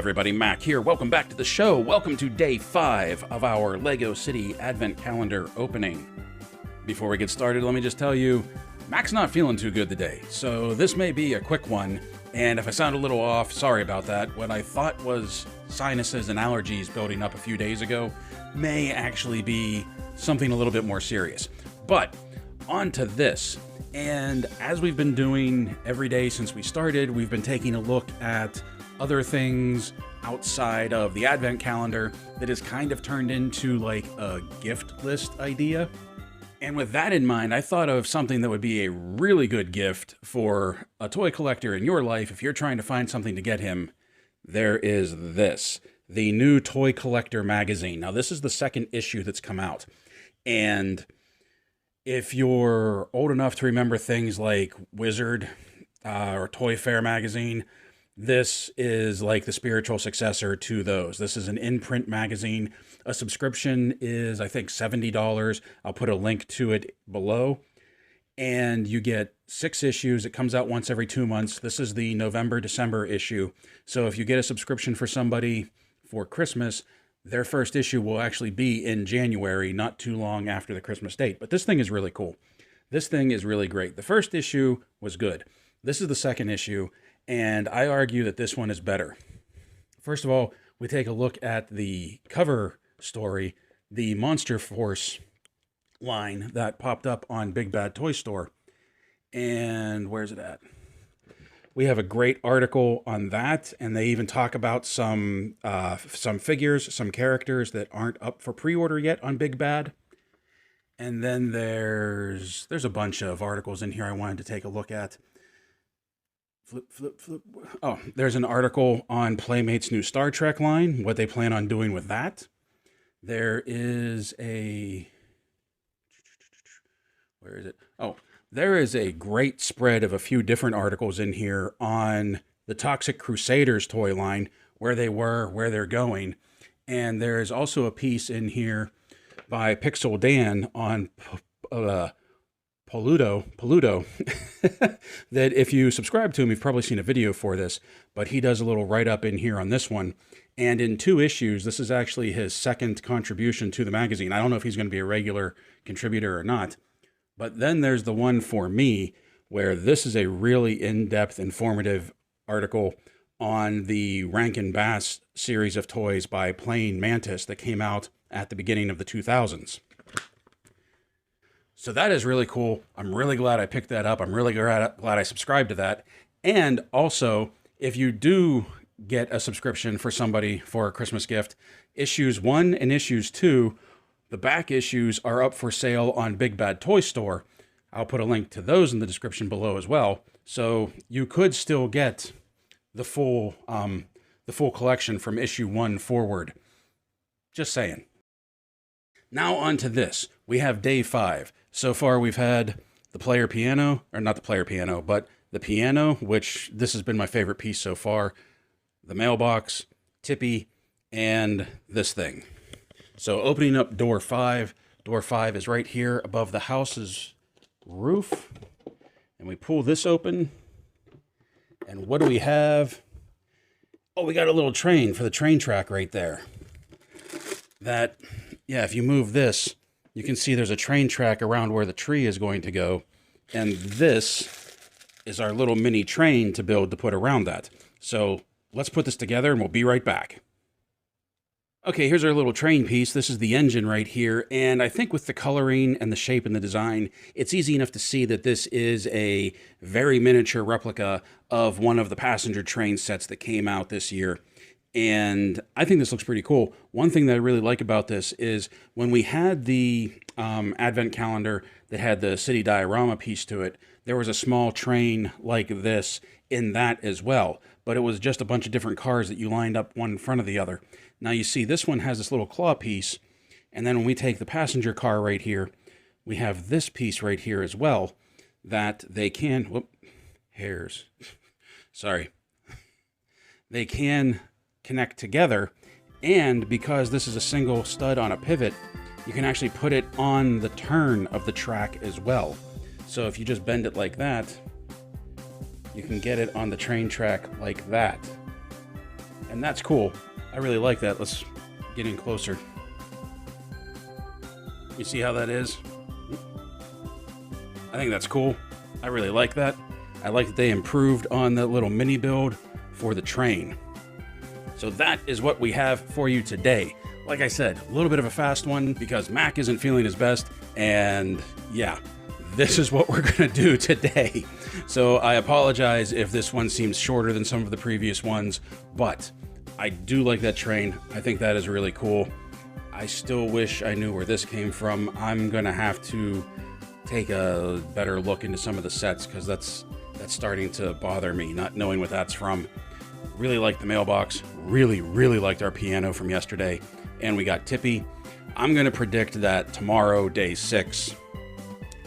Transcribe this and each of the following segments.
everybody, Mac here. Welcome back to the show. Welcome to day 5 of our LEGO City Advent Calendar opening. Before we get started, let me just tell you, Mac's not feeling too good today, so this may be a quick one, and if I sound a little off, sorry about that. What I thought was sinuses and allergies building up a few days ago may actually be something a little bit more serious. But on to this. And as we've been doing every day since we started, we've been taking a look at other things outside of the Advent calendar that has kind of turned into like a gift list idea. And with that in mind, I thought of something that would be a really good gift for a toy collector in your life if you're trying to find something to get him. There is this, the new Toycollectr magazine. Now, this is the second issue that's come out. And if you're old enough to remember things like Wizard or Toy Fair magazine, this is like the spiritual successor to those. This is an in-print magazine. A subscription is, I think, $70. I'll put a link to it below. And you get 6 issues. It comes out once every 2 months. This is the November-December issue. So if you get a subscription for somebody for Christmas, their first issue will actually be in January, not too long after the Christmas date. But this thing is really cool. This thing is really great. The first issue was good. This is the second issue, and I argue that this one is better. First of all, we take a look at the cover story, the Monster Force line that popped up on Big Bad Toy Store. And where's it at? We have a great article on that, and they even talk about some figures, some characters that aren't up for pre-order yet on Big Bad. And then there's a bunch of articles in here I wanted to take a look at. Flip. Oh, there's an article on Playmate's new Star Trek line, what they plan on doing with that. There is a... Where is it? Oh, there is a great spread of a few different articles in here on the Toxic Crusaders toy line, where they were, where they're going. And there's also a piece in here by Pixel Dan on Paludo, that if you subscribe to him, you've probably seen a video for this, but he does a little write-up in here on this one. And in 2 issues, this is actually his second contribution to the magazine. I don't know if he's going to be a regular contributor or not. But then there's the one for me, where this is a really in-depth, informative article on the Rankin Bass series of toys by Plain Mantis that came out at the beginning of the 2000s. So that is really cool. I'm really glad I picked that up. I'm really glad I subscribed to that. And also, if you do get a subscription for somebody for a Christmas gift, issues 1 and issues 2, the back issues are up for sale on Big Bad Toy Store. I'll put a link to those in the description below as well. So you could still get the full collection from issue 1 forward. Just saying. Now on to this. We have day 5. So far we've had the player piano, or not the player piano, but the piano, which this has been my favorite piece so far, the mailbox, Tippy, and this thing. So opening up door 5 is right here above the house's roof. And we pull this open. And what do we have? Oh, we got a little train for the train track right there. That, yeah, if you move this, you can see there's a train track around where the tree is going to go. And this is our little mini train to build to put around that. So let's put this together and we'll be right back. Okay, here's our little train piece. This is the engine right here, and I think with the coloring and the shape and the design, it's easy enough to see that this is a very miniature replica of one of the passenger train sets that came out this year. And I think this looks pretty cool. One thing that I really like about this is when we had the Advent calendar that had the city diorama piece to it, there was a small train like this in that as well. But it was just a bunch of different cars that you lined up one in front of the other. Now you see this one has this little claw piece, and then when we take the passenger car right here, we have this piece right here as well that they can, sorry, they can connect together, and because this is a single stud on a pivot, you can actually put it on the turn of the track as well. So if you just bend it like that, you can get it on the train track like that. And that's cool. I really like that. Let's get in closer. You see how that is? I think that's cool. I really like that. I like that they improved on the little mini build for the train. So that is what we have for you today. Like I said, a little bit of a fast one because Mac isn't feeling his best. And yeah, this is what we're going to do today. So I apologize if this one seems shorter than some of the previous ones, but I do like that train. I think that is really cool. I still wish I knew where this came from. I'm going to have to take a better look into some of the sets because that's starting to bother me, not knowing what that's from. Really liked the mailbox. Really liked our piano from yesterday. And we got Tippy. I'm going to predict that tomorrow, day 6,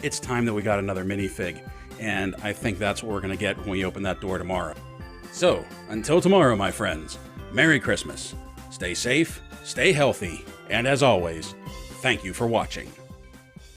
it's time that we got another minifig. And I think that's what we're going to get when we open that door tomorrow. So, until tomorrow, my friends, Merry Christmas. Stay safe, stay healthy, and as always, thank you for watching.